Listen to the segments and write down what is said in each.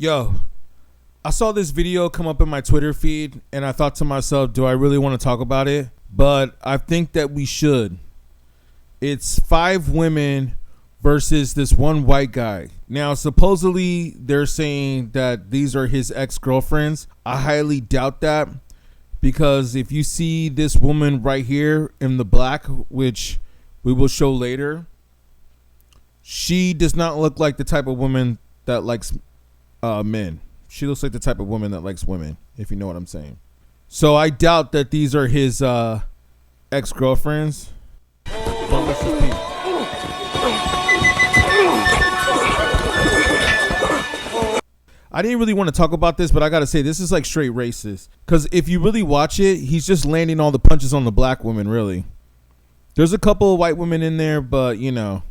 Yo, I saw this video come up in my Twitter feed and I thought to myself, do I really want to talk about it? But I think that we should. It's 5 women versus this one white guy. Now, supposedly they're saying that these are his ex-girlfriends. I highly doubt that, because if you see this woman right here in the black, which we will show later, she does not look like the type of woman that likes men. She looks like the type of woman that likes women, if you know what I'm saying. So I doubt that these are his ex-girlfriends. But let's just peep. I didn't really want to talk about this, but I gotta say, this is like straight racist. Because if you really watch it, he's just landing all the punches on the black women, really. There's a couple of white women in there, but you know.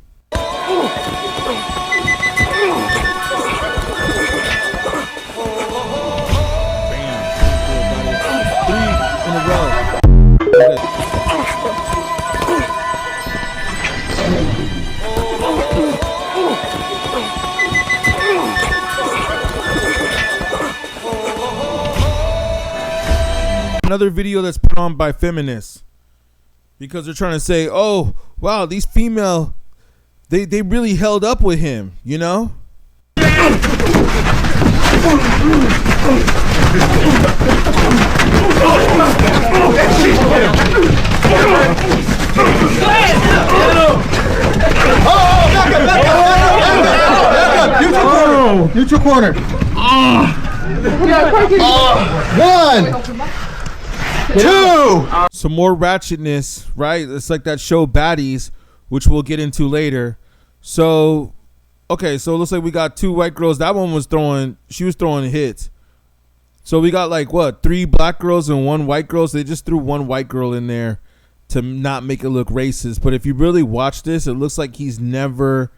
Another video that's put on by feminists because they're trying to say, oh wow, these female, they really held up with him, you know. Neutral corner. One. 2. Some more ratchetness, right? It's like that show Baddies, which we'll get into later. So, okay, so it looks like we got 2 white girls. That one was throwing hits. So we got like what, 3 black girls and 1 white girl. So they just threw 1 white girl in there to not make it look racist. But if you really watch this, it looks like he's never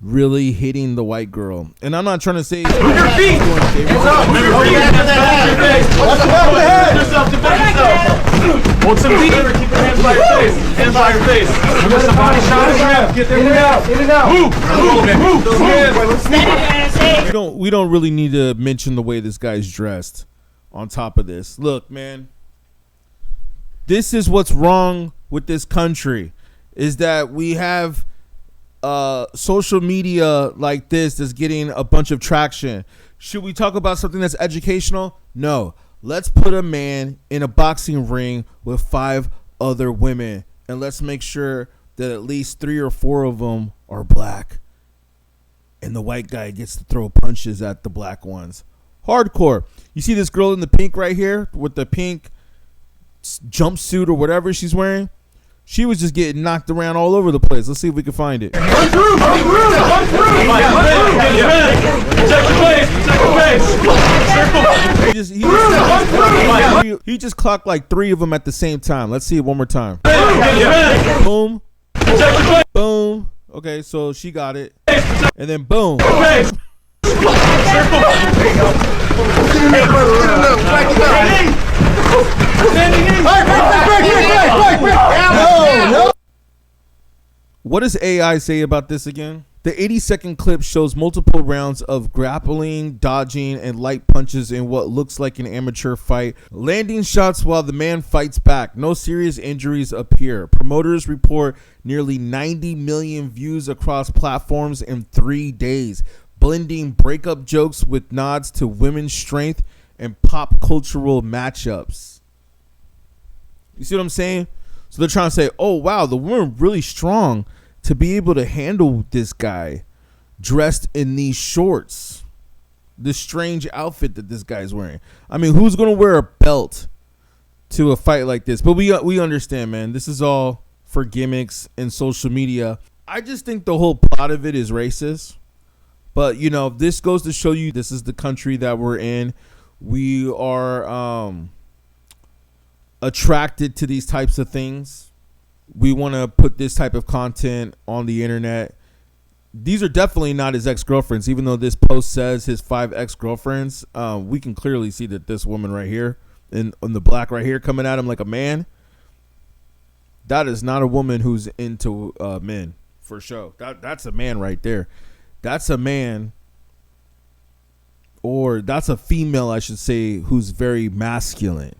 really hitting the white girl. And I'm not trying to say move your feet. Hands up. Move your feet. Hold some feet. Keep your hands by your face. Hands by your face. Give us a body shot. Get there. In and out. In and out. Move. We don't really need to mention the way this guy's dressed. On top of this, look, man, this is what's wrong with this country, is that we have social media like this that's getting a bunch of traction. Should we talk about something that's educational? No. Let's put a man in a boxing ring with 5 other women, and let's make sure that at least 3 or 4 of them are black, and the white guy gets to throw punches at the black ones. Hardcore. You see this girl in the pink right here with the pink jumpsuit or whatever she's wearing? She was just getting knocked around all over the place. Let's see if we can find it. Run through! He just clocked like 3 of them at the same time. Let's see it one more time. Boom. Boom. Okay, so she got it. And then boom. What does AI say about this again? The 80-second clip shows multiple rounds of grappling, dodging, and light punches in what looks like an amateur fight, landing shots while the man fights back. No serious injuries appear. Promoters report nearly 90 million views across platforms in 3 days, blending breakup jokes with nods to women's strength and pop cultural matchups. You see what I'm saying? So they're trying to say, oh wow, the woman really strong to be able to handle this guy dressed in these shorts, this strange outfit that this guy's wearing. I mean, who's gonna wear a belt to a fight like this? But we understand, man. This is all for gimmicks and social media. I just think the whole plot of it is racist. But you know, this goes to show you this is the country that we're in. We are attracted to these types of things. We want to put this type of content on the internet. These are definitely not his ex-girlfriends, even though this post says his 5 ex-girlfriends. We can clearly see that this woman right here, in the black right here, coming at him like a man, that is not a woman who's into men, for sure. That's a man right there. That's a man or that's a female, I should say, who's very masculine.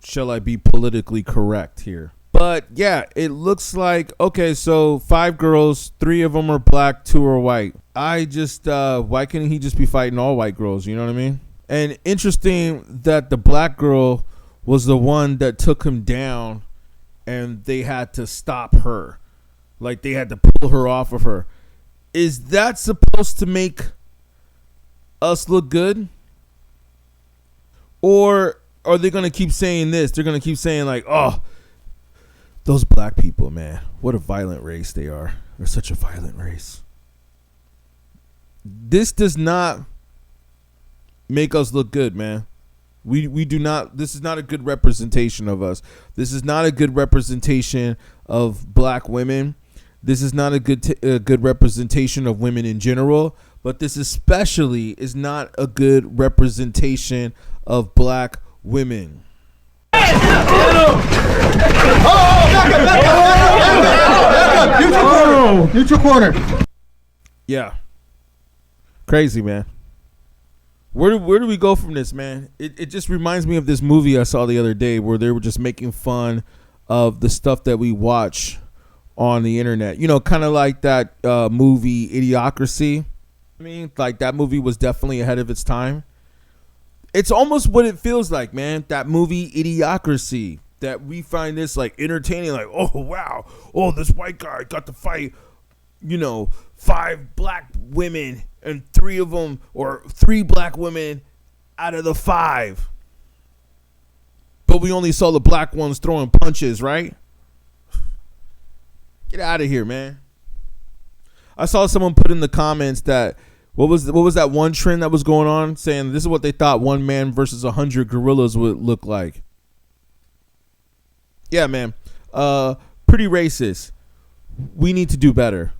Shall I be politically correct here? But yeah, it looks like, okay, so 5 girls, 3 of them are black, 2 are white. I just, why can't he just be fighting all white girls? You know what I mean? And interesting that the black girl was the one that took him down and they had to stop her. Like they had to pull her off of her. Is that supposed to make us look good? Or are they going to keep saying this? They're going to keep saying like, oh, those black people, man, what a violent race they are. They're such a violent race. This does not make us look good, man. We do not. This is not a good representation of us. This is not a good representation of black women. This is not a good representation of women in general. But this especially is not a good representation of black women. Neutral corner. Yeah. Crazy, man. Where do we go from this, man? It just reminds me of this movie I saw the other day where they were just making fun of the stuff that we watch on the internet. You know, kind of like that movie Idiocracy. I mean, like that movie was definitely ahead of its time. It's almost what it feels like, man. That movie Idiocracy. That we find this like entertaining, like, oh wow, oh this white guy got to fight, 5 black women and 3 of them, or 3 black women out of the 5. But we only saw the black ones throwing punches, right? Get out of here, man. I saw someone put in the comments that what was that one trend that was going on, saying this is what they thought one man versus 100 gorillas would look like. Yeah, man. Pretty racist. We need to do better.